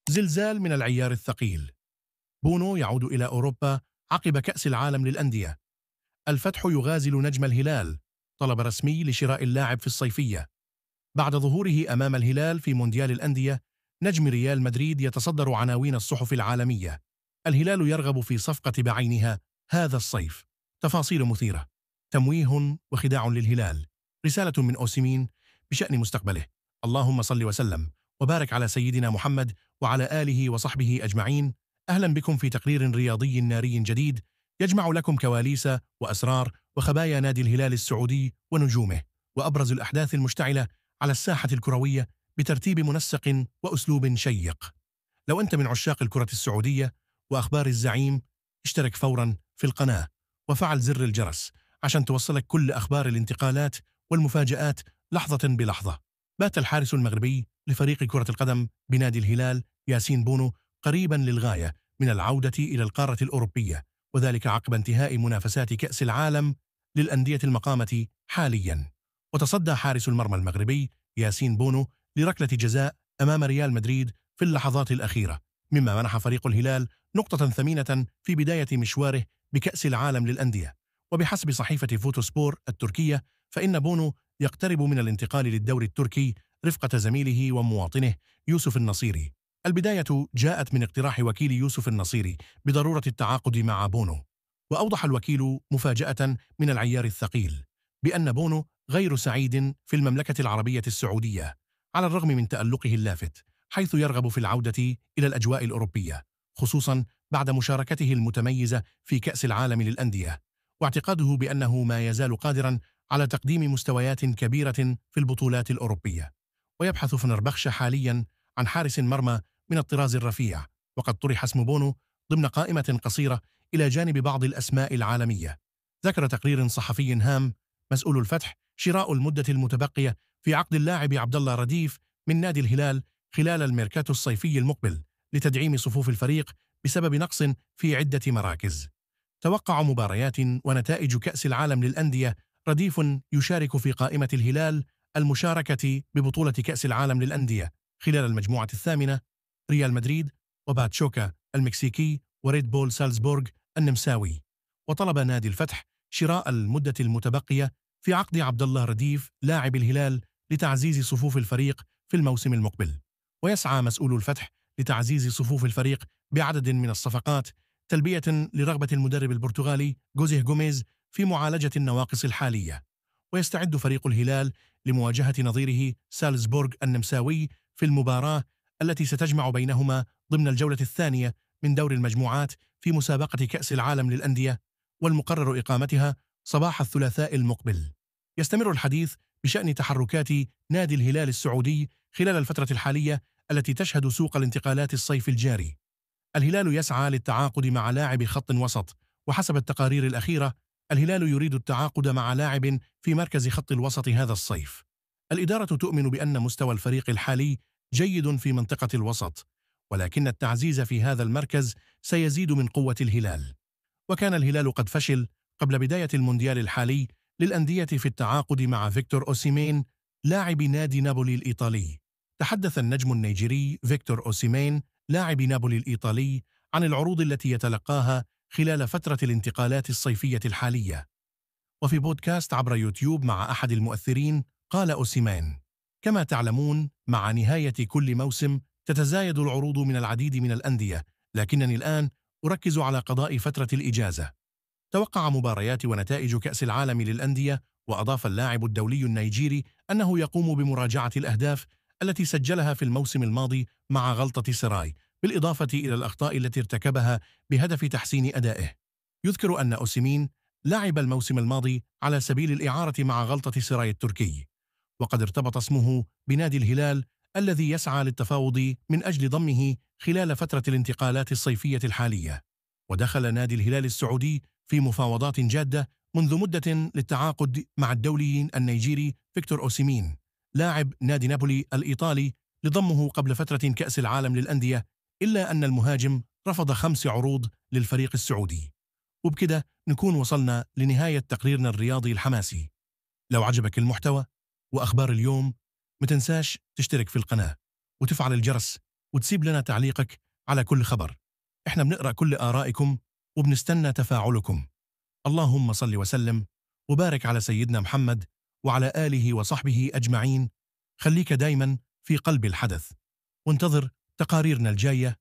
زلزال من العيار الثقيل. بونو يعود إلى أوروبا عقب كأس العالم للأندية. الفتح يغازل نجم الهلال. طلب رسمي لشراء اللاعب في الصيفية. بعد ظهوره أمام الهلال في مونديال الأندية، نجم ريال مدريد يتصدر عناوين الصحف العالمية. الهلال يرغب في صفقة بعينها هذا الصيف. تفاصيل مثيرة. تمويه وخداع للهلال. رسالة من أوسيمين بشأن مستقبله. اللهم صل وسلم وبارك على سيدنا محمد وعلى آله وصحبه أجمعين. أهلا بكم في تقرير رياضي ناري جديد يجمع لكم كواليس وأسرار وخبايا نادي الهلال السعودي ونجومه، وأبرز الأحداث المشتعلة على الساحة الكروية بترتيب منسق وأسلوب شيق. لو أنت من عشاق الكرة السعودية وأخبار الزعيم، اشترك فورا في القناة وفعل زر الجرس عشان توصلك كل أخبار الانتقالات والمفاجآت لحظة بلحظة. بات الحارس المغربي لفريق كرة القدم بنادي الهلال ياسين بونو قريبا للغاية من العودة إلى القارة الأوروبية، وذلك عقب انتهاء منافسات كأس العالم للأندية المقامة حاليا. وتصدى حارس المرمى المغربي ياسين بونو لركلة جزاء أمام ريال مدريد في اللحظات الأخيرة، مما منح فريق الهلال نقطة ثمينة في بداية مشواره بكأس العالم للأندية. وبحسب صحيفة فوتوسبور التركية، فإن بونو يقترب من الانتقال للدوري التركي رفقة زميله ومواطنه يوسف النصيري. البداية جاءت من اقتراح وكيل يوسف النصيري بضرورة التعاقد مع بونو. وأوضح الوكيل مفاجأة من العيار الثقيل بأن بونو غير سعيد في المملكة العربية السعودية، على الرغم من تألقه اللافت، حيث يرغب في العودة إلى الأجواء الأوروبية، خصوصا بعد مشاركته المتميزة في كأس العالم للأندية، واعتقاده بأنه ما يزال قادرا على تقديم مستويات كبيرة في البطولات الأوروبية. ويبحث فنربخش حاليا عن حارس مرمى من الطراز الرفيع، وقد طرح اسم بونو ضمن قائمة قصيرة إلى جانب بعض الأسماء العالمية. ذكر تقرير صحفي هام مسؤول الفتح شراء المدة المتبقية في عقد اللاعب عبد الله رديف من نادي الهلال خلال الميركاتو الصيفي المقبل لتدعيم صفوف الفريق بسبب نقص في عدة مراكز. توقع مباريات ونتائج كأس العالم للأندية. رديف يشارك في قائمة الهلال المشاركة ببطولة كأس العالم للأندية خلال المجموعة الثامنة ريال مدريد وباتشوكا المكسيكي وريد بول سالزبورغ النمساوي. وطلب نادي الفتح شراء المدة المتبقية في عقد عبد الله رديف لاعب الهلال لتعزيز صفوف الفريق في الموسم المقبل. ويسعى مسؤول الفتح لتعزيز صفوف الفريق بعدد من الصفقات تلبية لرغبة المدرب البرتغالي جوزيه غوميز في معالجة النواقص الحالية. ويستعد فريق الهلال لمواجهة نظيره سالزبورغ النمساوي في المباراة التي ستجمع بينهما ضمن الجولة الثانية من دور المجموعات في مسابقة كأس العالم للأندية، والمقرر إقامتها صباح الثلاثاء المقبل. يستمر الحديث بشأن تحركات نادي الهلال السعودي خلال الفترة الحالية التي تشهد سوق الانتقالات الصيف الجاري. الهلال يسعى للتعاقد مع لاعب خط وسط، وحسب التقارير الأخيرة الهلال يريد التعاقد مع لاعب في مركز خط الوسط هذا الصيف. الإدارة تؤمن بأن مستوى الفريق الحالي جيد في منطقة الوسط، ولكن التعزيز في هذا المركز سيزيد من قوة الهلال. وكان الهلال قد فشل قبل بداية المونديال الحالي للأندية في التعاقد مع فيكتور أوسيمين لاعب نادي نابولي الإيطالي. تحدث النجم النيجيري فيكتور أوسيمين لاعب نابولي الإيطالي عن العروض التي يتلقاها خلال فترة الانتقالات الصيفية الحالية. وفي بودكاست عبر يوتيوب مع أحد المؤثرين قال أوسيمين: كما تعلمون، مع نهاية كل موسم تتزايد العروض من العديد من الأندية، لكنني الآن أركز على قضاء فترة الإجازة. توقع مباريات ونتائج كأس العالم للأندية. وأضاف اللاعب الدولي النيجيري أنه يقوم بمراجعة الأهداف التي سجلها في الموسم الماضي مع غلطة سراي، بالإضافة إلى الأخطاء التي ارتكبها بهدف تحسين أدائه. يذكر أن أوسيمين لعب الموسم الماضي على سبيل الإعارة مع غلطة سراي التركي، وقد ارتبط اسمه بنادي الهلال الذي يسعى للتفاوض من أجل ضمه خلال فترة الانتقالات الصيفية الحالية. ودخل نادي الهلال السعودي في مفاوضات جادة منذ مدة للتعاقد مع الدولي النيجيري فيكتور أوسيمين لاعب نادي نابولي الإيطالي لضمه قبل فترة كأس العالم للأندية، إلا أن المهاجم رفض 5 عروض للفريق السعودي. وبكده نكون وصلنا لنهاية تقريرنا الرياضي الحماسي. لو عجبك المحتوى وأخبار اليوم، متنساش تشترك في القناة وتفعل الجرس وتسيب لنا تعليقك على كل خبر. إحنا بنقرأ كل آرائكم وبنستنى تفاعلكم. اللهم صل وسلم وبارك على سيدنا محمد وعلى آله وصحبه أجمعين. خليك دايما في قلب الحدث وانتظر تقاريرنا الجاية